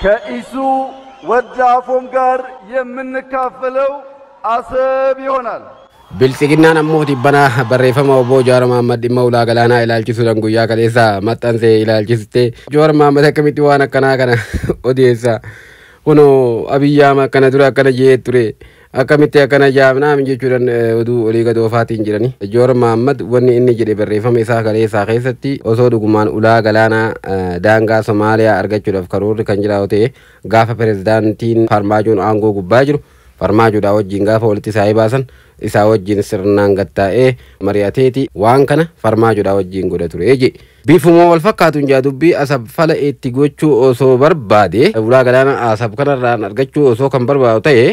ከኢሱ ወዳፎም ጋር የምንካፈለው አሰብ ይሆናል። Bilsiginaan ammoo dhibbana barreeffama obbo Jawaar Mohaammed dhimma ulaa galaanaa ilaalchisuudhaan guyyaa kaleessa maxxansee ilaalchisite. Jawaar Mohaammed akkamitti waan akkanaa kana odeessa. Kunoo Abiyyi Ahmed akkana ture akkana jee ture. Akkamitti akkana jaamnaam jechuudhaan oduu olii gad oofaatiin jirani. Jawaar Mohaammed wanni inni jedhe barreeffama isaa kaleessaa keessatti osoo dhugumaan ulaa galaanaa daangaa Somaaliyaa argachuudhaaf karoorri kan jiraatu ta'e gaafa pirezidaantiin Farmaajoon aangoo gubbaa jiru Farmaajoodhaa wajjin gaafa walitti isaa baasan isaa wajjin sirnaan gattaa'ee mari'ateeti waan kana Farmaajoodhaa wajjin godha ture je. Bifuma wal fakkaatuun jaadubbii asab fala itti gochuu osoo barbaade ulaa galaana asab kanarraan argachuu osoo kan barbaadu ta'e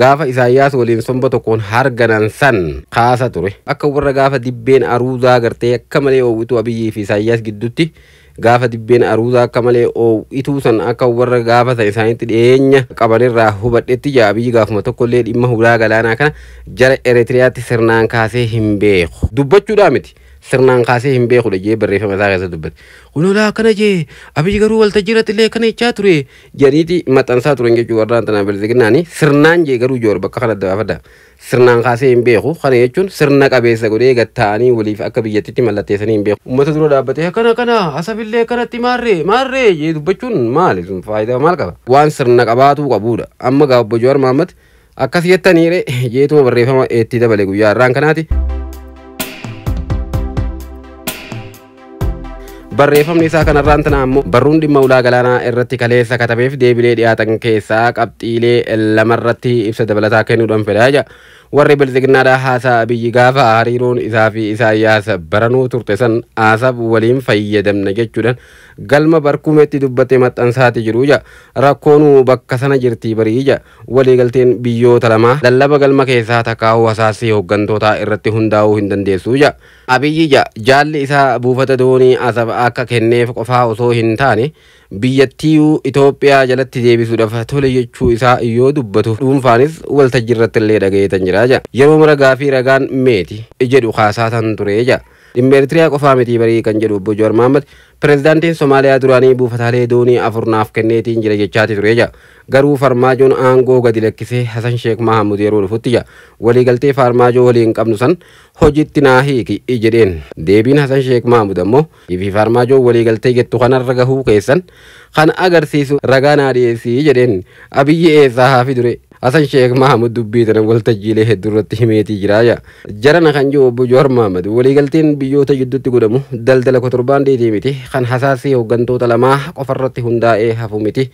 gaafa Isaayyaas waliin somba tokkoon harganan san kaasa ture. Akka warra gaafa dibbeen aruuzaa gartee akka malee oowwitu Abiyyii fi Isaayyaas gidduutti gaafa dibbeen aruuzaa akka malee oowwituu san akka warra gaafa san isaanitti dhiyeenya qabanirraa hubadhetti jaa Abiyyi gaafuma tokkollee dhimma ulaa galaanaa kana jara Eritiriyaatti sirnaan kaasee hin beeku. Dubbachuudhaa miti. Sirnaan kaasee hin beeku jee barreeffama isaa keessa dubbate. Kunolaa kana jee Abiyyi garuu waltajjiirratti illee kana jechaa ture jedhaniiti maxxansaa turan jechuudha warraan tanaa bilisiginnaani sirnaan jee garuu joor bakka kana dabaafadha. Sirnaan kaasee hin beeku kana jechuun sirna qabeessa godhee gatta'anii waliif akka biyyattitti mallatteessanii hin beeku. Uummata dura dhaabbatee kana asabillee kanatti maarree jee dubbachuun maali sun faayidaa maal qaba? Waan sirna qabaatuu qabuudha. Amma gaa obbo Jawaar Mohaammed akkas jettaniire jeetuma barreeffama itti dabale guyyaa irraan kanaati. Barreeffamni isaa kanarraan tana ammoo barruun dhimma ulaa galaanaa irratti kaleessa katabeef deebilee dhiyaatan keessaa qabxiilee lamarratti ibsa dabalataa kennuudhaan fedhaa jira. Warri bilisiginnaadhaa haasaa Abiyyi gaafa hariiroon isaa fi Isaayyaas baranuu turte san asab waliin fayyadamna jechuudhaan galma barkumeetti dubbate maxxansaati jiru jira. Rakkoonuu bakka sana jirtii barii jira. Waliigalteen biyyoota lamaa lallaba galma keessaa takkaa'uu hasaasii hooggantootaa irratti hundaa'uu hin dandeessu jira. Abiyyi jaalli isaa buufata doonii asab akka kenneef qofaa osoo hin taane biyyattii Itoophiyaa jalatti deebisuudhaaf tole jechuu isaa yoo dubbatu dhuunfaanis waltajjiirratti illee dhagayeetan jira. Yeroo mara gaafii ragaan meeti jedhu kaasaa tan ture jira. Dhimma Eritiriyaa qofaa miti barii kan jedhu obbo Jawaar Mohaammed pirezidaantiin Somaaliyaa duraanii buufataalee doonii afurnaaf kenneetiin jira jechaati ture jira. Garuu Farmaajoon aangoo gadi lakkisee Hasan Sheek Mahamud yeroo dhufutti jira. Waliigaltee Farmaajoo waliin qabnu san hojiitti naa hiiki jedheen. Deebiin Hasan Sheek Mahamud ammoo fi Farmaajoo waliigaltee jettu kanarra gahuu keessan kan agarsiisu ragaa naa dhiyeessii jedheen. Abiyyi eessaa haafi dure. Hasan Sheek Mahamud dubbii tana waltajjiilee hedduurratti himeetii jira. Jarana kan jiru obbo Jawaar Mohaammed waliigalteen biyyoota gidduutti godhamu daldala kotorbaandiitii miti kan hasaasii hooggantoota lamaa qofarratti hundaa'ee hafu miti.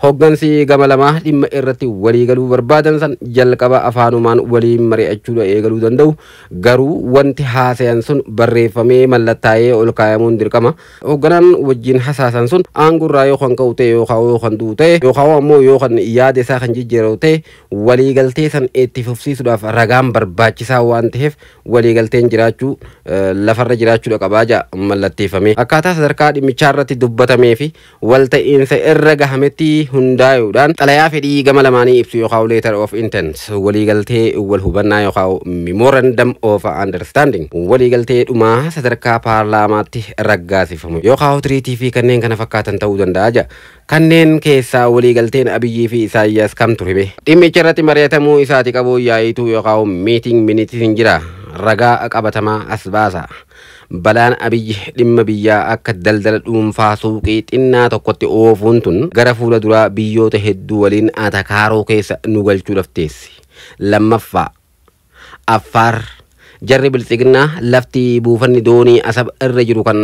Hooggansi gama lamaa dhimma irratti waliigaluu barbaadan san jalqaba afaanumaan waliin mari'achuudha eegaluu danda'u. Garuu wanti haasayan sun barreeffamee mallattaa'ee ol kaayamuun dirqama. Hoogganaan wajjin hasaasan sun aangurraa yoo kan ka'u ta'e yoo kan du'u ta'e yookaan ammoo yoo kan yaada isaa kan jijjiiratu ta'e waliigaltee san itti fufsiisuudhaaf ragaan barbaachisaa waan ta'eef waliigalteen jiraachuu lafarra jiraachuudha qabaa jaa mallatteeffame. Akkaataa sadarkaa dhimmichaa irratti dubbatamee fi walta'iinsa irra gahametti hundaa'uudhaan xalayaa fedhii gama lamaanii ibsu yookaan letter of intent waliigaltee wal hubannaa yookaan memorandum of understanding waliigaltee dhumaa sadarkaa paarlaamaatti raggaasifamu yookaan tiriitii fi kanneen kana fakkaatan ta'uu danda'a jaa. Kanneen keessaa waliigalteen Abiyyii fi Isaayyaas kam ture? Dhimmicha irratti mari'atamuu isaati qabu yaa'ituu yookaan meeting minitiin jira. Ragaa qabatamaa as baasa. Balaan Abiyyi dhimma biyyaa akka daldala dhuunfaa suuqii xinnaa tokkotti oofuun tun gara fuula duraa biyyoota hedduu waliin atakaaroo keessa nu galchuudhaaf teessi. Lammaffaa Affaar jarri bilisiginnaa lafti buufanni doonii asab irra jiru kan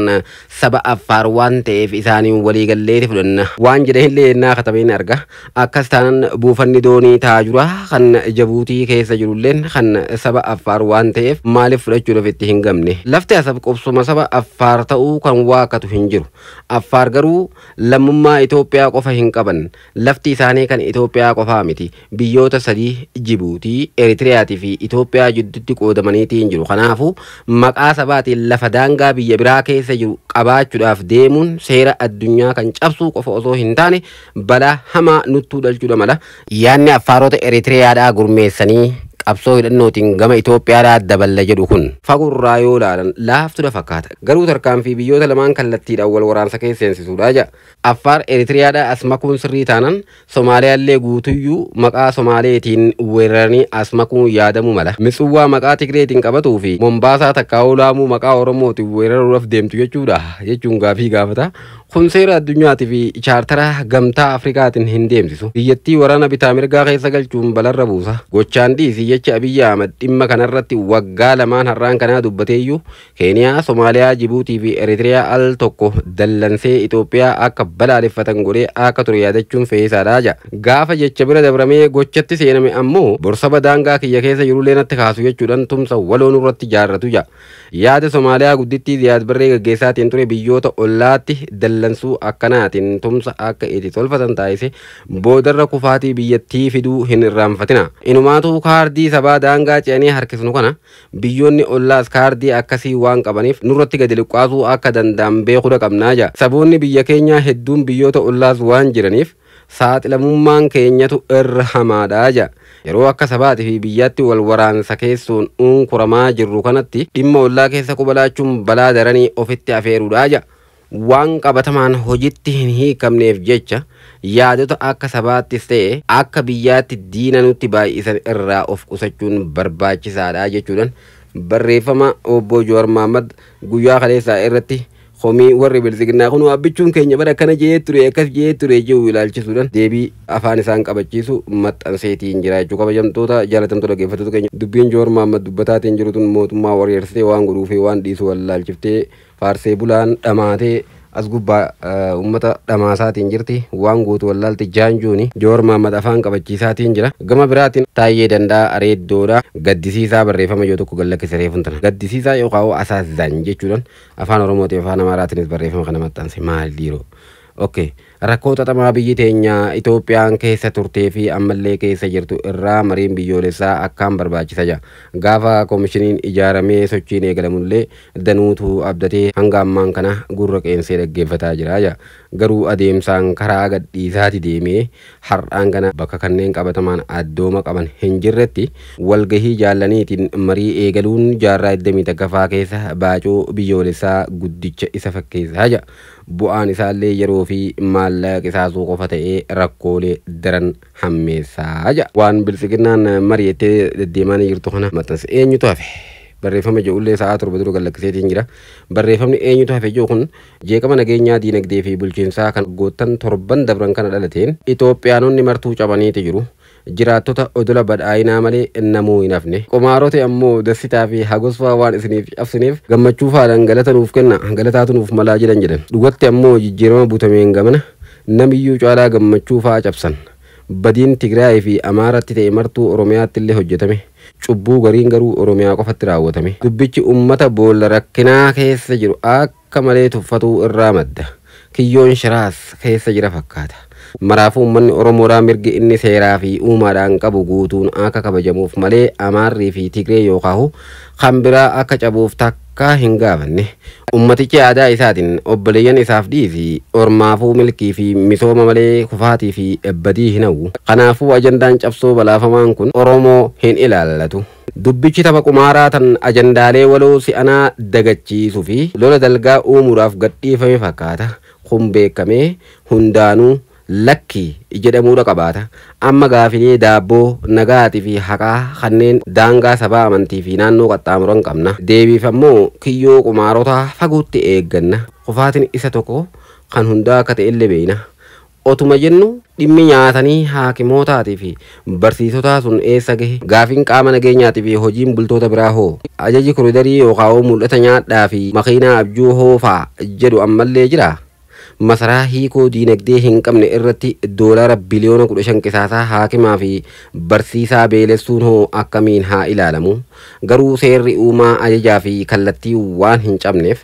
saba Affaar waan ta'eef isaanii waliigalleeti fudhanna waan jedhanillee naa katabeen arga. Akkas taanan buufanni doonii taajura kan Jabuutii keessa jirulleen kan saba Affaar waan ta'eef maaliif fudhachuudhaaf itti hin gamne. Lafti asab qubsuma saba Affaar ta'uu kan waakatu hin jiru. Affaar garuu lammummaa Itoophiyaa qofa hin qaban. Lafti isaanii kan Itoophiyaa qofaa miti. Biyyoota sadii Jibuutii, Eritiriyaatii fi Itoophiyaa jidduutti qoodamaniitiin jiru. Kanaafu maqaa sabaatiin lafa daangaa biyya biraa keessa jiru qabaachuudhaaf deemuun seera addunyaa kan cabsuu qofa osoo hin taane balaa hamaa nuttuu dhalchuudha mala. Yaanni Affaarota Eritiriyaadhaa gurmeessanii qabsoo hidhannootiin gama Itoophiyaa daballe jedhu kun fagurraa yoo ilaalan laaftuudha fakkaata. Garuu tarkaanfii biyyoota lamaan kallattiidhaan wal waraansa keessa seensisuudha jedha. Affaar Eritiriyaadhaa as makuun sirrii taanan Soomaaliyaallee guutuyyuu maqaa Somaaleetiin weeraranii as makuun yaadamu mala. Mitsuwaa maqaa Tigreetiin qabatuu fi Mombaasaa takkaa olaamuu maqaa Oromootiin weeraruudhaaf deemtu jechuudha jechuun gaafii gaafata. Kun seera addunyaati fi chaartara gamtaa Afrikaatiin hin deemsisu. Biyyattii waraana bitaa mirgaa keessa galchuun balarra buusa. Gochaan dhiisii jecha Abiyyi Ahmad dhimma kanarratti waggaa lamaan har'aan kanaa dubbateeyyuu Keeniyaa, Soomaaliyaa, Jibuutii fi Eritiriyaa al tokko dallansee Itoophiyaa akka balaaleffatan godhee akka ture yaadachuun fe'iisaadha jedha. Gaafa jecha bira dabramee gochatti seename ammoo borsaba daangaa kiyya keessa jirullee natti kaasu jechuudhaan tumsa waloon irratti jaarratu jedha. Yaada Soomaaliyaa guddittii Ziyaad Barree gaggeessaatiin ture biyyoota ollaatti dallansuu akkanaatiin tumsa akka itti tolfatan taasise boodarra kufaatii biyyattii fiduu hin irraanfatina. Inumaatu kaardii sabaa daangaa ce'anii harkisnu kana biyyoonni ollaas kaardii akkasii waan qabaniif nurratti gadi liqqaasuu akka danda'an beekudha qabnaa jedha. Saboonni biyya keenyaa hedduun biyyoota ollaas waan jiraniif saaxilamummaan keenyatu irra hamaadha jedha. Yeroo akka sabaatii fi biyyaatti wal waraansa keessuun unkuramaa jirru kanatti dhimma ollaa keessa qubalaachuun balaa daranii ofitti afeeruudha jedha. Waan qabatamaan hojiitti hin hiikamneef jecha yaadota akka sabaattis ta'e akka biyyaatti diina nutti baay'isan irraa of qusachuun barbaachisaadha jechuudhaan barreeffama obbo Jowaar Mohaammed guyyaa kaleessaa irratti homii warri bilisignaa kun abbichuun keenya bara kana jee ture akkas jee ture jedhu ilaalchisuudhaan deebii afaan isaan qabachiisu maxxanseetiin jira jechuu kabajamtoota jaalatamtoota dhaggeeffattoota keenya dubbiin Jowaar Mohaammed dubbataatiin jiru tun mootummaa waryeersitee waan godhuu fi waan dhiisu wallaalchiftee faarsee bulaan dhamaatee as gubbaa ummata dhamaasaatiin jirti waan guutu wallaalti jaanjuuni Jowaar Mohaammed afaan qabachiisaatiin jira. Gama biraatiin Taayyee Danda'a Areeddoodha gaddisiisaa barreeffama yoo tokko gallakkise reefun tana gaddisiisaa yookaan asaazan jechuudhaan afaan Oromootiin afaan Amaaraatiinis barreeffama kana maxxanse maal dhiiroo. Okay. Rakkoota xamaa biyyi teenya Itoophiyaan keessa turtee fi ammallee keessa jirtu irraa mariin biyyoolessaa akkaan barbaachisa jedha. Gaafa koomishiniin ijaaramee sochiin eegalamullee danuutu abdatee hanga ammaan kana gurra qeensee dhaggeeffataa jira jedha. Garuu adeemsaan karaa gadhiisaati deemee har'aan kana bakka kanneen qabatamaan addooma qaban hin jirretti walgahii jaallaniitiin marii eegaluun jaarraa 21ffaa keessa baacoo biyyoolessaa guddicha isa fakkeessaa jedha. Bu'aan isaallee yeroo fi maallaqa qisaasuu qofa ta'ee rakkoolee daran hammeessaa jedha. Waan bilisignaan mari'attee deddeemaa jirtu kana maxxanse eenyutu hafe? Barreeffama jedhullee sa'aa 7 dura gallakkiseetiin jira. Barreeffamni eenyutu hafe jedhu kun jeeqama nageenyaa diinagdee fi bulchiinsaa kan goottan 7 dabran kana dhalateen Itoophiyaanonni martuu cabaniiti jiru. Jiraattota odola badhaayinaa malee namuu hin hafne. Qomaarote ammoo dassitaa fi hagosfaa waan isiniif cabsiniif gammachuu faadhaan galata nuuf kenna galataatu nuuf malaa jedhan. Dhugatti ammoo jijjiirama butameen gamana namiyyuu caalaa gammachuu fa'aa cabsan. Badiin Tigraay fi Amaaratti ta'e martuu Oromiyaatti illee hojjetame. Cubbuu gariin garuu Oromiyaa qofatti raawwatame. Dubbichi ummata boolla rakkinaa keessa jiru akka malee tuffatuu irraa madda. Kiyyoon shiraas keessa jira fakkaata. Maraafuu uummanni Oromoodhaa mirgi inni seeraa fi uumaadhaan qabu guutuun akka kabajamuuf malee Amaarrii fi Tigree yookaan kan biraa akka cabuuf takka hin gaafanne. Ummatichi aadaa isaatiin obboleeyyan isaaf dhiisi ormaafuu milkii fi misooma malee kufaatii fi badii hin hawwu. Kanaafuu ajandaan cabsoo balaafamaan kun Oromoo hin ilaallatu. Dubbichi tapha qumaaraa tan ajandaalee waloo si'anaa dagachiisuu fi lola dalgaa uumuudhaaf gadhiifame fakkaata. Kun beekamee hundaanuu lakki jedhamuudha qabaata. Amma gaafilee daabboo nagaatii fi haqaa kanneen daangaa sabaa amantii fi naannoo qaxxaamuran qabna. Deebiif ammoo kiyyoo qumaarotaa faguutti eegganna. Kufaatiin isa tokko kan hundaa akka ta'e illee beekna. Otuma jennu dhimmi nyaatanii haakimootaatii fi barsiisotaa sun eessa gahe? Gaafiin qaama nageenyaatii fi hojiin bultoota biraa hoo? Ajaji koridarii yookaan mul'ata nyaadhaa fi makiinaa abjuu hoofaa jedhu ammallee jira. Masaraa hiikoo diinagdee hin qabne irratti doolaara biliyoona 15 qisaasaa haakimaa fi barsiisaa beelessuun hoo akkamiin haa ilaalamu? Garuu seerri uumaa ajajaa fi kallattii waan hin cabneef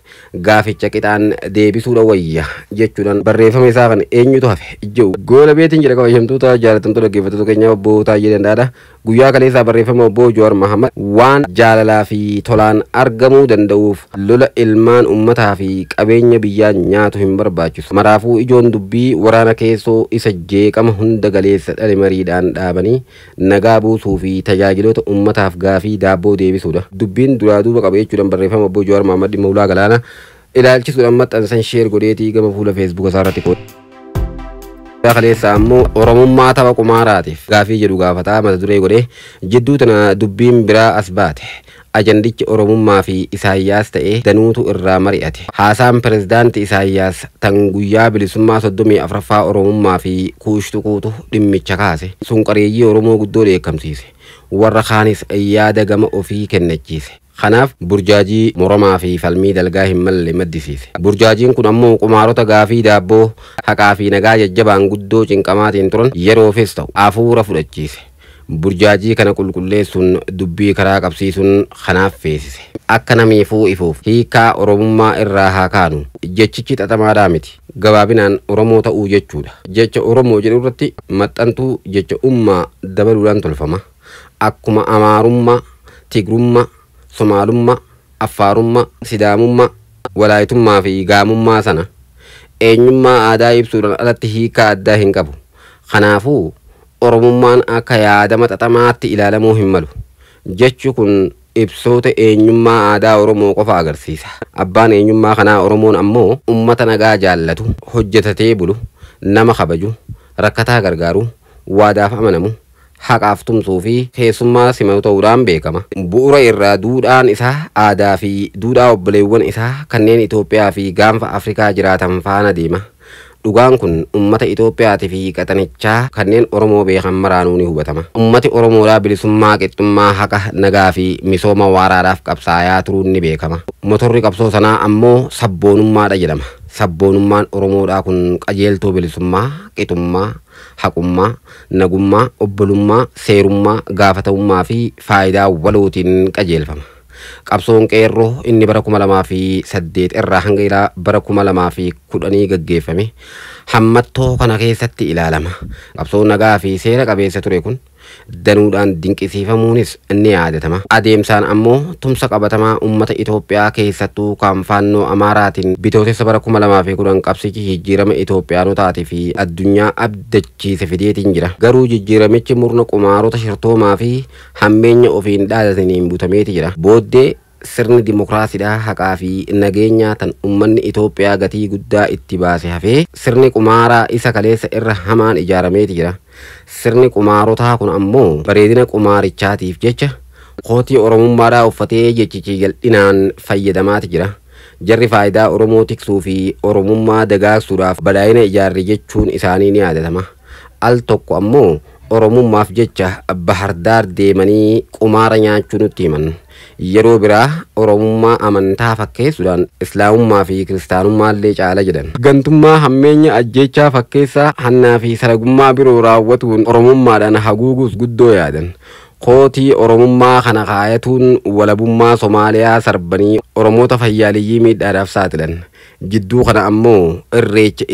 gaaficha qixaan deebisuudha wayya jechuudhaan barreeffama isaa kan eenyutu hafe ijoo goola beetiin jedha kabajamtoota jaalatamtoota dhaggeeffattoota keenyaa obbo Taayyee Danda'a Guyyaa kaleessaa barreeffama obbo Jawaar Mohaammed waan jaalalaa fi tolaan argamuu danda'uuf lola ilmaan ummataa fi qabeenya biyyaa nyaatu hin barbaachisu. Maraafuu ijoon dubbii waraana keessoo isa jeeqama hunda galeessa dhale mariidhaan dhaabanii nagaa buusuu fi tajaajiloota ummataaf gaafii daabboo deebisuudha. Dubbiin duraa duuba qaba jechuudhaan barreeffama obbo Jawaar Mohaammed dhimma ulaa galaana ilaalchisuudhaan maxxansan sheer godheetii gama fuula feesbuuka isaarratti qoode. Kaleessa ammoo Oromummaa tapha qumaaraatiif gaafii jedhu gaafataa mata duree godhee jidduu tana dubbiin biraa as baate. Ajandichi Oromummaa fi Isaayyaas ta'ee danuutu irraa mari'ate. Haasaan pirezidaantii Isaayyaas tan guyyaa bilisummaa 34ffaa Oromummaa fi kuushtuquutu dhimmicha kaase. Sunqareeyyii Oromoo guddoo dheekkamsiise. Warra kaanis yaada gama ofii kennachiise. Kanaaf burjaajii moromaa fi falmii dalgaa hin malle maddisiise. Burjaajiin kun ammoo qumaarota gaafii daabboo haqaa fi nagaa jajjabaan guddoo cinqamaatiin turan yeroofis ta'u hafuura fudhachiise. Burjaajii kana qulqulleessuun dubbii karaa qabsiisuun kanaaf feesise. Akka namiifuu ifuuf hiikaa Oromummaa irraa haa kaanu. Jechichi xaxamaadhaa miti. Gabaabinaan Oromoo ta'uu jechuudha. Jecha Oromoo jedhu irratti maxxantuu jecha ummaa dabaluudhaan tolfama. Akkuma Amaarummaa, Tigrummaa, Somaalummaa, Affaarummaa, Sidaamummaa, Walaayitummaa fi Gaamummaa sana eenyummaa aadaa ibsuudhaan alatti hiikaa addaa hin qabu. Kanaafuu Oromummaan akka yaadama xaxamaatti ilaalamuu hin malu. Jechi kun ibsoota eenyummaa aadaa Oromoo qofa agarsiisa. Abbaan eenyummaa kanaa Oromoon ammoo ummata nagaa jaallatu, hojjetatee bulu, nama kabaju, rakkataa gargaaru, waadaaf amanamu, haqaaf tumsuu fi keessummaa simatu ta'uudhaan beekama. Bu'uura irraa duudhaan isaa aadaa fi duudhaa obboleewwan isaa kanneen Itoophiyaa fi gaanfa Afrikaa jiraatan faana deema. Dhugaan kun ummata Itoophiyaatii fi qaxanichaa kanneen Oromoo beekan maraanuu ni hubatama. Ummati Oromoodhaa bilisummaa, qixxummaa, haqa, nagaa fi misooma waaraadhaaf qabsaayaa turuun ni beekama. Motorri qabsoo sanaa ammoo sabboonummaadha jedhama. Sabboonummaan Oromoodhaa kun qajeeltoo bilisummaa, qixxummaa, haqummaa, nagummaa, obbolummaa, seerummaa, gaafatamummaa fi faayidaa walootiin qajeelfama. Qabsoon qeerroo inni bara 2008 irraa hanga bara 2010 gaggeeffame hammattoo kana keessatti ilaalama. Qabsoon nagaa fi seera qabeessa ture kun danuudhaan dinqisiifamuunis ni yaadatama. Adeemsaan ammoo tumsa qabatamaa ummata Itoophiyaa keessattuu kan faannoo Amaaraatiin bitootessa bara 2010 qabsichi jijjiirama Itoophiyaanotaatii fi addunyaa abdachiise fideetiin jira. Garuu jijjiiramichi murna qumaarota shirtoomaa fi hammeenya ofiin dhaadataniin butameeti jira. Booddee sirni dimokiraasiidhaa haqaa fi nageenyaa tan ummanni Itoophiyaa gatii guddaa itti baase hafee sirni qumaaraa isa kaleessa irra hamaan ijaarameeti jira. Sirni qumaarotaa kun ammoo bareedina qumaarichaatiif jecha kootii Oromummaadhaa uffatee jechichi jal'inaan fayyadamaati jira. Jarri faayidaa Oromoo tiksuu fi Oromummaa dagaagsuudhaaf badhaayina ijaarre jechuun isaanii ni yaadatama. Al tokko ammoo Oromummaaf jecha Bahardaar deemanii qumaara nyaachuu nutti himan. Yeroo biraa Oromummaa amantaa fakkeessuudhaan Islaamummaa fi Kiristaanummaa illee caala jedhan. Gantummaa hammeenya ajjeechaa fakkeessaa hannaa fi saragummaa biroo raawwatuun Oromummaadhaan haguuguus guddoo yaadan. Kootii Oromummaa kana kaayatuun walabummaa Somaaliyaa sarbanii Oromoota fayyaaliyyii miidhaadhaaf saaxilan. Jidduu kana ammoo irreecha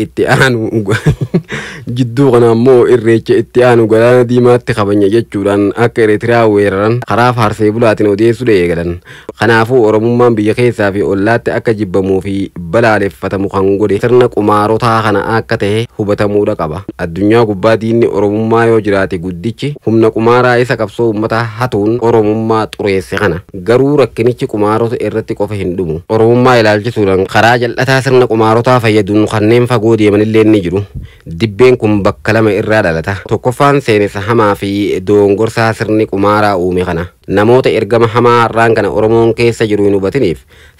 itti aanu galaana diimaatti kabanya jechuudhaan akka Eritiriyaa weeraran karaa faarsee bulaatiin odeessuu eegalan. Kanaafuu Oromummaan biyya keessaa fi ollaatti akka jibbamuu fi balaaleffatamu kan godhe sirna qumaarotaa kana akka ta'e hubatamuudha qaba. Addunyaa gubbaa diinni Oromummaa yoo jiraate guddichi humna qumaaraa isa qabsoo uummataa hatuun Oromummaa xureesse kana. Garuu rakkinichi qumaarota irratti qofa hin dhumu. Oromummaa ilaalchisuudhaan karaa jal'ataa sirna qumaarotaa fayyadamuun kanneen fagoo deemanillee ni jiru. Dibbeen kun bakka lama irraa dhalata. Tokkoffaan seenessa hamaa fi doongorsaa sirni qumaaraa uume kana. Namoota ergama hamaa har'aan kana Oromoon keessa jiru hin hubatiniif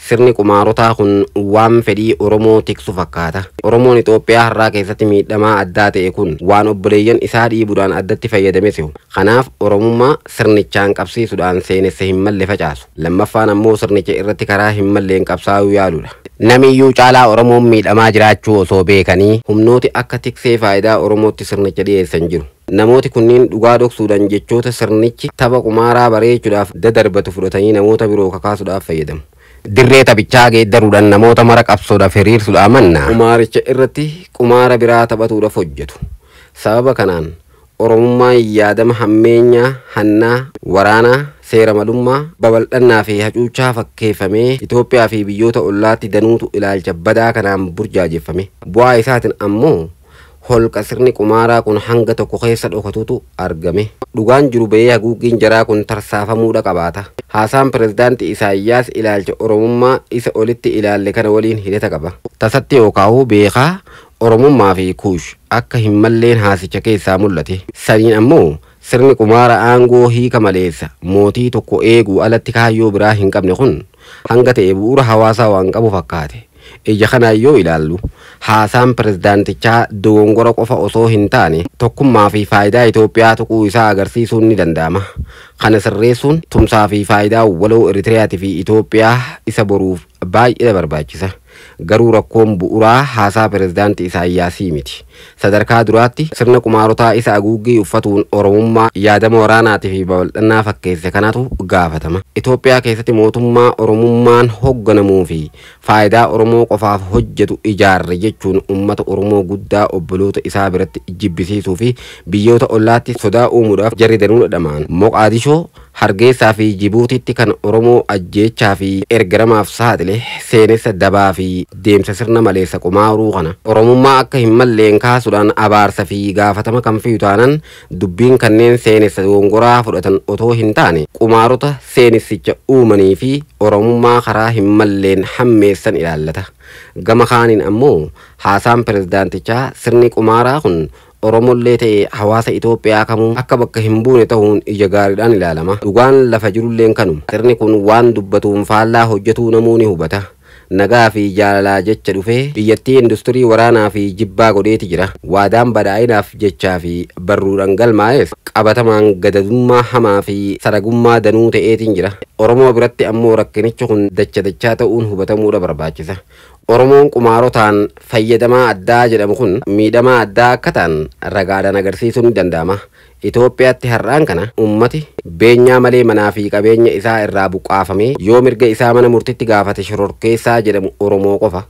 sirni qumaarotaa kun waan fedhii Oromoo tiksu fakkaata. Oromoon Itoophiyaa har'aa keessatti miidhamaa addaa ta'e kun waan obboleeyyan isaa dhiibuudhaan addatti fayyadame si'u. Kanaaf Oromummaa sirnichaan qabsiisuudhaan seenessa hin malle facaasu. Lammaffaan ammoo sirnicha irratti karaa hin malleen qabsaa'uu yaaluudha. Namiyyuu caalaa Oromoon miidhamaa jiraachuu osoo beekanii humnooti akka tiksee faayidaa Oromootti sirnicha dhiyeessan jiru. Namooti kunniin dhugaa dhoksuudhaan jechoota sirnichi tapha qumaaraa bareechuudhaaf dadarbatu fudhatanii namoota biroo kakaasuudhaaf fayyadamu. Dirree taphichaa geeddaruudhaan namoota mara qabsoodhaaf hiriirsuudhaan manna. Qumaaricha irratti qumaara biraa taphatuudhaaf hojjetu. Sababa kanaan Oromummaa yaadama hammeenyaa hannaa waraanaa seera malummaa babal'annaa fi hacuuccaa fakkeeffamee Itoophiyaa fi biyyoota ollaatti danuutu ilaalcha badaa kanaan burjaajeffame. Bu'aa isaatiin ammoo holqa sirni qumaaraa kun hanga tokko keessa dhokatutu argame. Dhugaan jiru bahee haguuggiin jaraa kun tarsaafamuudha qabaata. Haasaan pirezidaantii Isaayyaas ilaalcha Oromummaa isa olitti ilaalle kana waliin hidhata qaba. Tasatti yookaan beekaa Oromummaa fi Kuush akka hin malleen haasicha keessaa mul'ate. Saniin ammoo sirni qumaara aangoo hiika maleessa mootii tokko eeguu alatti kaayyoo biraa hin qabne kun hanga ta'e bu'uura hawaasaa waan qabu fakkaate. Ija kanaan yoo ilaallu haasaan pirezidaantichaa dogongora qofa osoo hin taane tokkummaa fi faayidaa Itoophiyaa tuquu isaa agarsiisuun ni danda'ama. Kana sirreessuun tumsaa fi faayidaa waloo Eritiriyaati fi Itoophiyaa isa boruuf baay'ee barbaachisa. Garuu rakkoon bu'uuraa haasaa pirezidaantii Isaayyaasii miti. Sadarkaa duraatti sirna qumaarotaa isa haguuggii uffatuun Oromummaa yaadama waraanaatii fi babal'annaa fakkeesse kanatu gaafatama. Itoophiyaa keessatti mootummaa Oromummaan hogganamuu fi faayidaa Oromoo qofaaf hojjetu ijaarre jechuun uummata Oromoo guddaa obboloota isaa biratti jibbisiisuu fi biyyoota ollaatti sodaa uumuudhaaf jarri danuu dhadhamaan. Moqaadishoo Hargeysaa fi Jibuutiitti kan Oromoo ajjeechaa fi ergaramaaf saaxile seenessa dabaa fi deemsa sirna maleessa qumaaruu kana Oromummaa akka hin malleen kaasuudhaan abaarsa fi gaafatama kan fiyu taanan dubbiin kanneen seenessa dogongoraa fudhatan otoo hin taane qumaarota seenissicha uumanii fi Oromummaa karaa hin malleen hammeessan ilaallata. Gama kaaniin ammoo haasaan pirezidaantichaa sirni qumaaraa kun Oromollee ta'e hawaasa Itoophiyaa kamuu akka bakka hin buune ta'uun ija gaariidhaan ilaalama. Dhugaan lafa jirulleen kanuma. Sirni kun waan dubbatuun faallaa hojjetuu namuu ni hubata. Nagaa fi jaalalaa jecha dhufee biyyattii industirii waraanaa fi jibbaa godheeti jira. Waadaan badhaa'inaaf jechaa fi barruudhaan galmaa'es qabatamaan gadadummaa hamaa fi saragummaa danuu ta'eetiin jira. Oromoo biratti ammoo rakkinichi kun dachaa ta'uun hubatamuudha barbaachisa. Oromoon qumaarotaan fayyadamaa addaa jedhamu kun miidhamaa addaa akka ta'an ragaadhaan agarsiisuun ni danda'ama. Itoophiyaatti har'aan kana ummati beenyaa malee manaa fi qabeenya isaa irraa buqqaafamee yoo mirga isaa mana murtitti gaafate shororkeessaa jedhamu Oromoo qofa.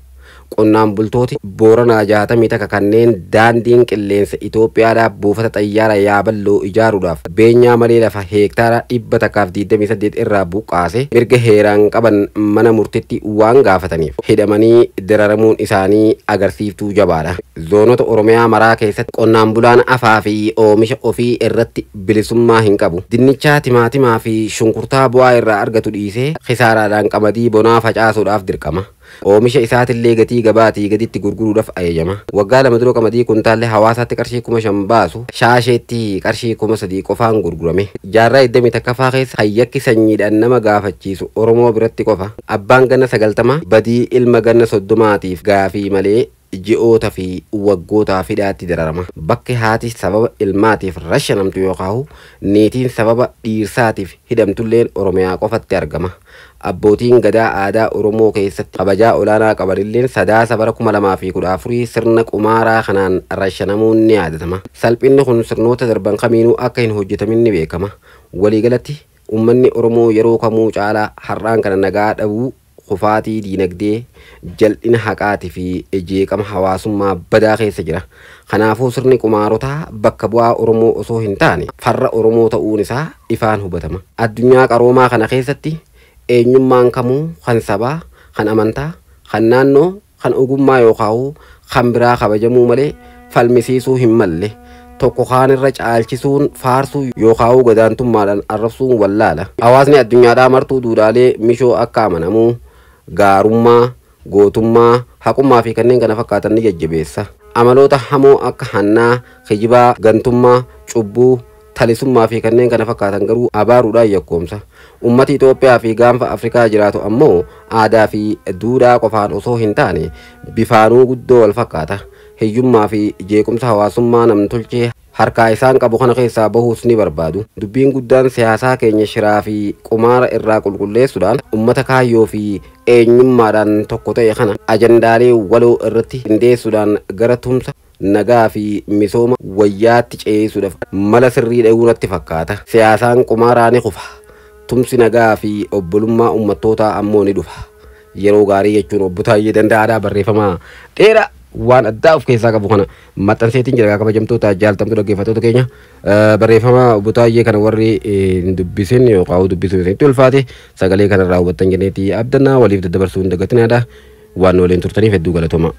Qonnaan bultooti Booranaa 60 takka kanneen daandiin qilleensa Itoophiyaadhaaf buufata xayyaara yaaballoo ijaaruudhaaf beenyaa malee lafa heektaara 128 irraa buqqaase mirga heeraan qaban mana murtitti waan gaafataniif hidhamanii dararamuun isaanii agarsiiftuu jabaadha. Zoonota Oromiyaa maraa keessatti qonnaan bulaan afaa fi oomisha ofii irratti bilisummaa hin qabu. Dinnichaa, timaatimaa fi shunkurtaa bu'aa irraa argatu dhiisee khisaaraadhaan qamadii bonaa facaasuudhaaf dirqama. Oomisha isaatillee gatii gabaatii gaditti gurguruudhaaf ayyama. Waggaa lama dura qamadii kuntaallee hawaasaatti qarshii 5,000 baasu shaasheetti qarshii 3,000 qofaan gurgurame. Jaarraa 20 takkafaa keessa hayyakki sanyiidhaan nama gaafachiisu Oromoo biratti qofa. Abbaan ganna 90 badii ilma ganna 30tiif gaafii malee ji'oota fi waggoota hidhaatti dararama. Bakki haati sababa ilmaatiif rashanamtu yookaan niitiin sababa dhiirsaatiif hidhamtulleen Oromiyaa qofatti argama. Abbootiin gadaa aadaa Oromoo keessatti kabajaa olaanaa qabanilleen sadaasa bara 2014 sirna qumaaraa kanaan rashanamuun ni yaadatama. Salphinni kun sirnoota darban kamiinuu akka hin hojjetamin ni beekama. Waliigalatti uummanni Oromoo yeroo kamuu caalaa har'aan kana nagaa dhabuu kufaatii diinagdee jal'ina haqaatii fi jeeqama hawaasummaa badaa keessa jira. Kanaafuu sirni qumaarotaa bakka bu'aa Oromoo osoo hin taane farra Oromoo ta'uun isaa ifaan hubatama. Addunyaa qaroomaa kana keessatti eenyummaan kamuu kan sabaa, kan amantaa, kan naannoo, kan ogummaa yookaan kan biraa kabajamuu malee falmisiisuu hin malle. Tokko kaan irra caalchisuun faarsuu yookaan gadaantummaadhaan arrabsuun wallaala. Hawaasni addunyaadhaa martuu duudhaalee mishoo akka amanamuu, gaarummaa, gootummaa, haqummaa fi kanneen kana fakkaatan ni jajjabeessa. Amaloota hamoo akka hannaa, kijibaa, gantummaa, cubbuu, talisummaa fi kanneen kana fakkaatan garuu abaaruudhaan yakkoomsa. Ummati Itoophiyaa fi gaanfa Afrikaa jiraatu ammoo aadaa fi duudhaa qofaan osoo hin taane bifaanuu guddoo wal fakkaata. Hiyyummaa fi jeequmsa hawaasummaa namtolchee harkaa isaan qabu kana keessaa bahuus ni barbaadu. Dubbiin guddaan siyaasaa keenya shiraa fi qumaara irraa qulqulleessuudhaan ummata kaayyoo fi eenyummaadhaan tokko ta'e kana ajandaalee waloo irratti qindeessuudhaan gara tumsa nagaa fi misooma wayyaatti ceesisuudhaaf mala sirrii dha'uu natti fakkaata. Siyaasaan qumaaraa ni kufa. Tumsi nagaa fi obbolummaa ummattootaa ammoo ni dhufa. Yeroo gaarii jechuun obbo Taayyee Danda'aadhaa barreeffama dheeraa waan addaa of keessaa qabu kana maxxanseetiin jira kabajamtoota jaaltamtu dhaggeeffattoota keenya barreeffama butaayyee kana warri dubbisin yookaan dubbisuu isaatti ulfaate sagalee kana raawwattan jenneetii abdannaa waliif daddabarsuu hin dagatinaadha waan waliin turtaniif hedduu galatoomaa.